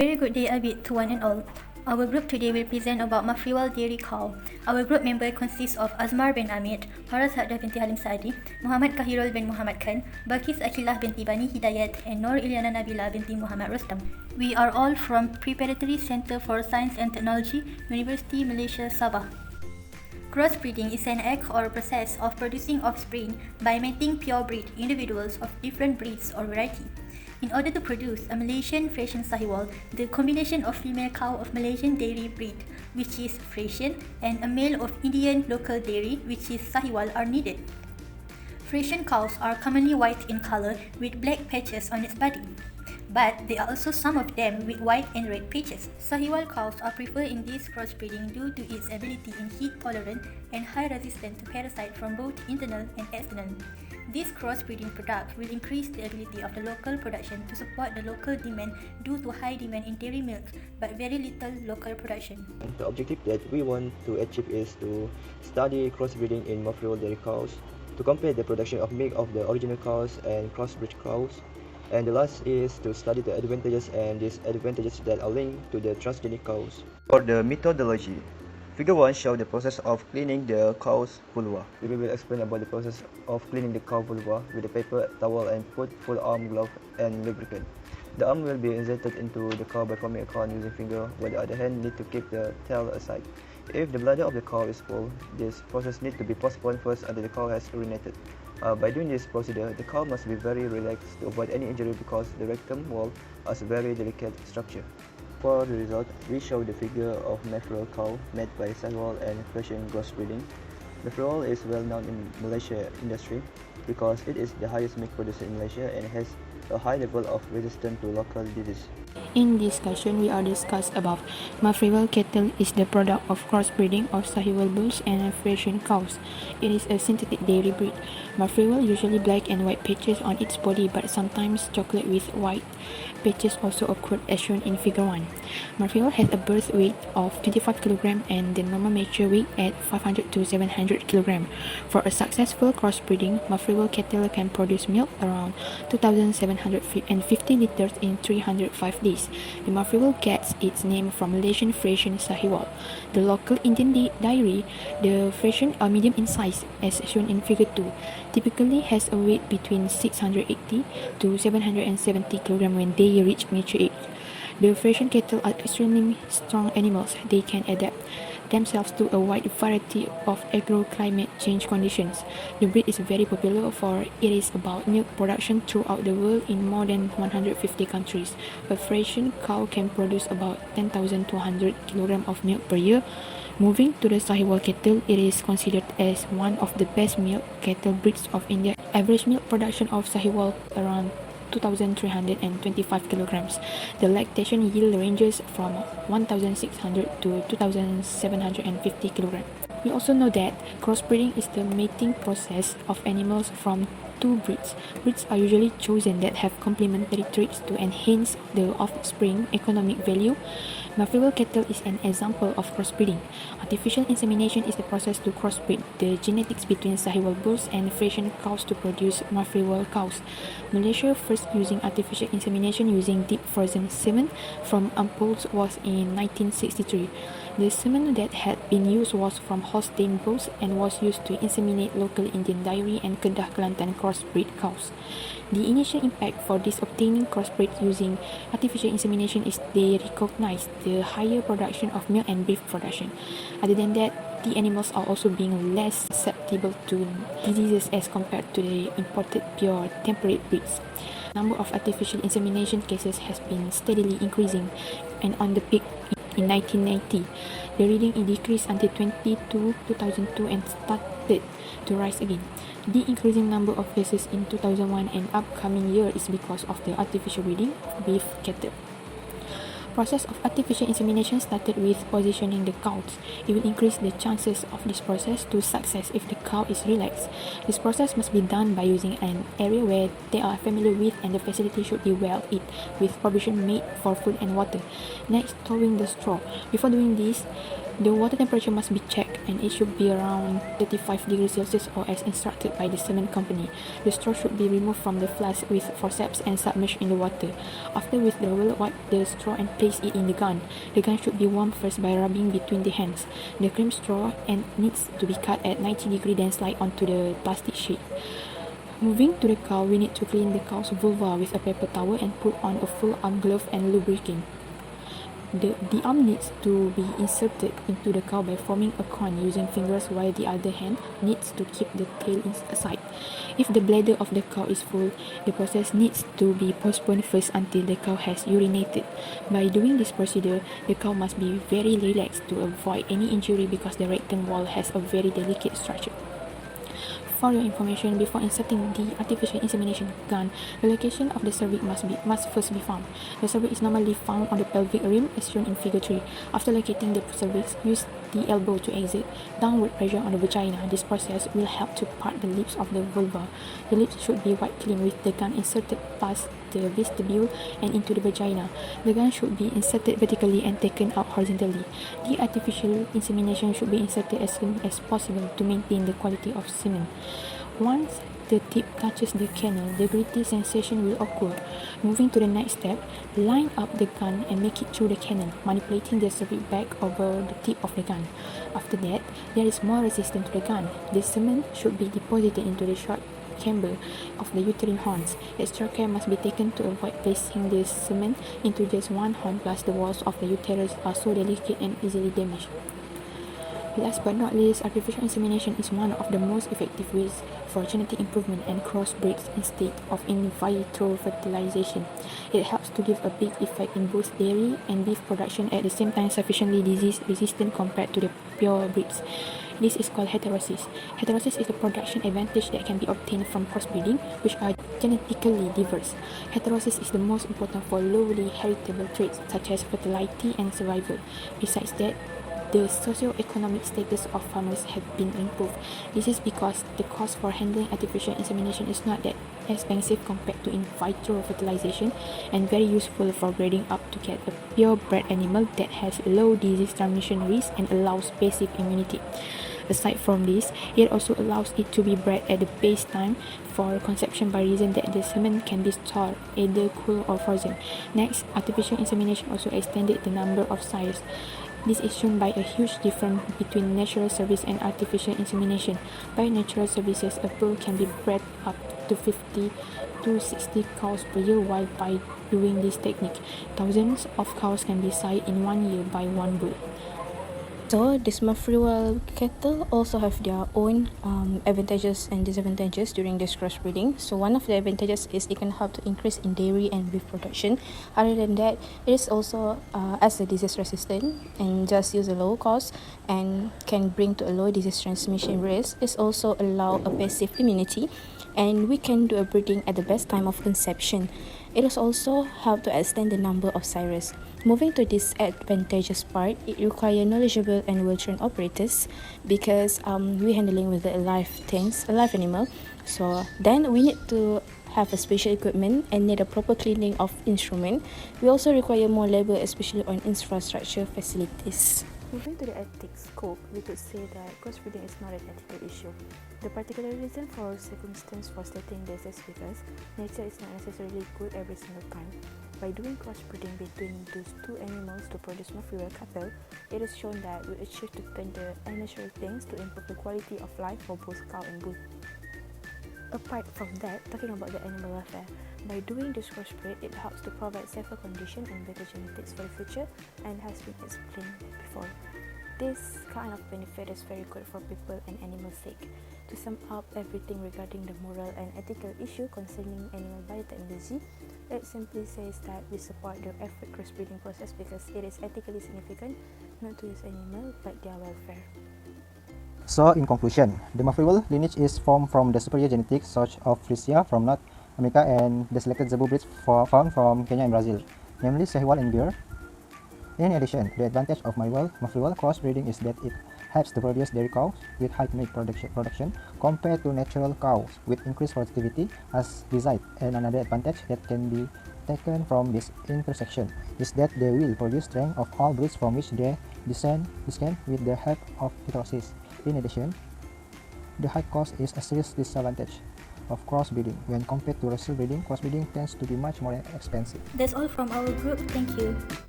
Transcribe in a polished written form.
Very good day albeit to one and all. Our group today will present about Mafriwal dairy cow. Our group member consists of Azmar bin Amit, Faraz Haddah binti Halim Saadi, Muhammad Kahirul bin Muhammad Khan, Balkis Akilah binti Bani Hidayat, and Nur Ilyana Nabila binti Muhammad Rostam. We are all from Preparatory Center for Science and Technology, Universiti Malaysia, Sabah. Crossbreeding is an act or process of producing offspring by mating pure breed individuals of different breeds or variety. In order to produce a Malaysian Friesian Sahiwal, the combination of female cow of Malaysian dairy breed, which is Friesian, and a male of Indian local dairy, which is Sahiwal, are needed. Friesian cows are commonly white in color with black patches on its body, but there are also some of them with white and red patches. Sahiwal cows are preferred in this crossbreeding due to its ability in heat tolerant and high resistance to parasite from both internal and external. This crossbreeding product will increase the ability of the local production to support the local demand due to high demand in dairy milk, but very little local production. The objective that we want to achieve is to study crossbreeding in Mafriwal dairy cows, to compare the production of milk of the original cows and crossbreed cows, and the last is to study the advantages and disadvantages that are linked to the transgenic cows. For the methodology, Figure 1 shows the process of cleaning the cow's vulva. We will explain about the process of cleaning the cow vulva with a paper towel and put full arm glove and lubricant. The arm will be inserted into the cow by forming a cone using finger, while the other hand need to keep the tail aside. If the bladder of the cow is full, this process needs to be postponed first until the cow has urinated. By doing this procedure, the cow must be very relaxed to avoid any injury because the rectum wall has a very delicate structure. For the result, we show the figure of Mafriwal cow made by Sahiwal and Friesian crossbreeding. Mafriwal is well known in Malaysia industry because it is the highest milk producer in Malaysia and has a high level of resistance to local disease. In discussion, we are discussed about Mafriwal cattle is the product of crossbreeding of Sahiwal bulls and Friesian cows. It is a synthetic dairy breed. Mafriwal usually black and white patches on its body, but sometimes chocolate with white patches also occur as shown in figure 1. Mafriwal has a birth weight of 25 kg and the normal mature weight at 500 to 700 kg. For a successful crossbreeding, Mafriwal cattle can produce milk around 2,750 liters in 305 days. The Mafriwal gets its name from Malaysian Friesian Sahiwal. The local Indian dairy, the Friesian are medium in size as shown in figure 2, typically has a weight between 680 to 770 kg when they reach mature age. The Friesian cattle are extremely strong animals. They can adapt themselves to a wide variety of agroclimate change conditions. The breed is very popular for it is about milk production throughout the world in more than 150 countries. A Friesian cow can produce about 10,200 kg of milk per year. Moving to the Sahiwal cattle, it is considered as one of the best milk cattle breeds of India. Average milk production of Sahiwal around 2,325 kilograms. The lactation yield ranges from 1,600 to 2,750 kilograms. We also know that crossbreeding is the mating process of animals from two breeds. Breeds are usually chosen that have complementary traits to enhance the offspring economic value. Mafriwal cattle is an example of crossbreeding. Artificial insemination is the process to crossbreed the genetics between Sahiwal bulls and Friesian cows to produce Mafriwal cows. Malaysia first using artificial insemination using deep frozen semen from ampules was in 1963. The semen that had been used was from Holstein bulls and was used to inseminate local Indian dairy and Kedah Kelantan crossbreed cows. The initial impact for this obtaining crossbreeds using artificial insemination is they recognize the higher production of milk and beef production. Other than that, the animals are also being less susceptible to diseases as compared to the imported pure temperate breeds. Number of artificial insemination cases has been steadily increasing and on the peak in 1990. The reading decreased until 2002 and started to rise again. The increasing number of cases in 2001 and upcoming year is because of the artificial breeding of beef cattle. Process of artificial insemination started with positioning the cows. It will increase the chances of this process to success if the cow is relaxed. This process must be done by using an area where they are familiar with and the facility should be well lit, with provision made for food and water. Next, throwing the straw. Before doing this, The water temperature must be checked and it should be around 35 degrees Celsius or as instructed by the cement company. The straw should be removed from the flask with forceps and submerged in the water. After withdrawal, wipe the straw and place it in the gun. The gun should be warmed first by rubbing between the hands. The cream straw end needs to be cut at 90 degrees then slide onto the plastic sheet. Moving to the cow, we need to clean the cow's vulva with a paper towel and put on a full arm glove and lubricant. The arm needs to be inserted into the cow by forming a cone using fingers while the other hand needs to keep the tail aside. If the bladder of the cow is full, the process needs to be postponed first until the cow has urinated. By doing this procedure, the cow must be very relaxed to avoid any injury because the rectum wall has a very delicate structure. For your information, before inserting the artificial insemination gun, the location of the cervix must first be found. The cervix is normally found on the pelvic rim, as shown in figure 3. After locating the cervix, use the elbow to exert downward pressure on the vagina. This process will help to part the lips of the vulva. The lips should be wiped clean with the gun inserted past the vestibule and into the vagina. The gun should be inserted vertically and taken out horizontally. The artificial insemination should be inserted as soon as possible to maintain the quality of semen. Once the tip touches the canal, the gritty sensation will occur. Moving to the next step, line up the gun and make it through the canal, manipulating the cervix back over the tip of the gun. After that, there is more resistance to the gun. The semen should be deposited into the short chamber of the uterine horns. Extra care must be taken to avoid placing the semen into just one horn, plus the walls of the uterus are so delicate and easily damaged. Last but not least, artificial insemination is one of the most effective ways for genetic improvement and crossbreeds instead of in vitro fertilization. It helps to give a big effect in both dairy and beef production at the same time sufficiently disease resistant compared to the pure breeds. This is called heterosis. Heterosis is the production advantage that can be obtained from crossbreeding, which are genetically diverse. Heterosis is the most important for lowly heritable traits such as fertility and survival. Besides that, the socio-economic status of farmers have been improved. This is because the cost for handling artificial insemination is not that expensive compared to in vitro fertilization and very useful for breeding up to get a purebred animal that has low disease transmission risk and allows passive immunity. Aside from this, it also allows it to be bred at the base time for conception by reason that the semen can be stored either cool or frozen. Next, artificial insemination also extended the number of sires. This is shown by a huge difference between natural service and artificial insemination. By natural services, a bull can be bred up to 50 to 60 cows per year, while by doing this technique, thousands of cows can be sired in 1 year by one bull. So this Mafriwal cattle also have their own advantages and disadvantages during this crossbreeding. So one of the advantages is it can help to increase in dairy and beef production. Other than that, it is also as a disease resistant and just use a low cost and can bring to a low disease transmission risk. It also allow a passive immunity, and we can do a breeding at the best time of conception. It has also helped to extend the number of sires. Moving to this advantageous part, it requires knowledgeable and well-trained operators because we're handling with the alive animal. So then we need to have a special equipment and need a proper cleaning of instrument. We also require more labor, especially on infrastructure facilities. Moving to the ethics scope, we could say that crossbreeding is not an ethical issue. The particular reason for circumstance for stating this is because nature is not necessarily good every single time. By doing crossbreeding between those two animals to produce Mafriwal cattle, it is shown that we achieve to turn the unnatural things to improve the quality of life for both cow and bull. Apart from that, talking about the animal welfare, by doing this crossbreed, it helps to provide safer conditions and better genetics for the future and has been explained before. This kind of benefit is very good for people and animals' sake. To sum up everything regarding the moral and ethical issue concerning animal biotechnology, it simply says that we support the effort crossbreeding process because it is ethically significant not to use animals but their welfare. So, in conclusion, the Mafriwal lineage is formed from the superior genetic source of Frisia from North America and the selected Zebu breeds found from Kenya and Brazil, namely Sahiwal and Beer. In addition, the advantage of Mafriwal crossbreeding is that it helps to produce dairy cows with high milk production compared to natural cows with increased productivity as desired. And another advantage that can be taken from this intersection is that they will produce strength of all breeds from which they descent with the help of heterosis. In addition, the high cost is a serious disadvantage of crossbreeding. When compared to racial breeding, crossbreeding tends to be much more expensive. That's all from our group. Thank you.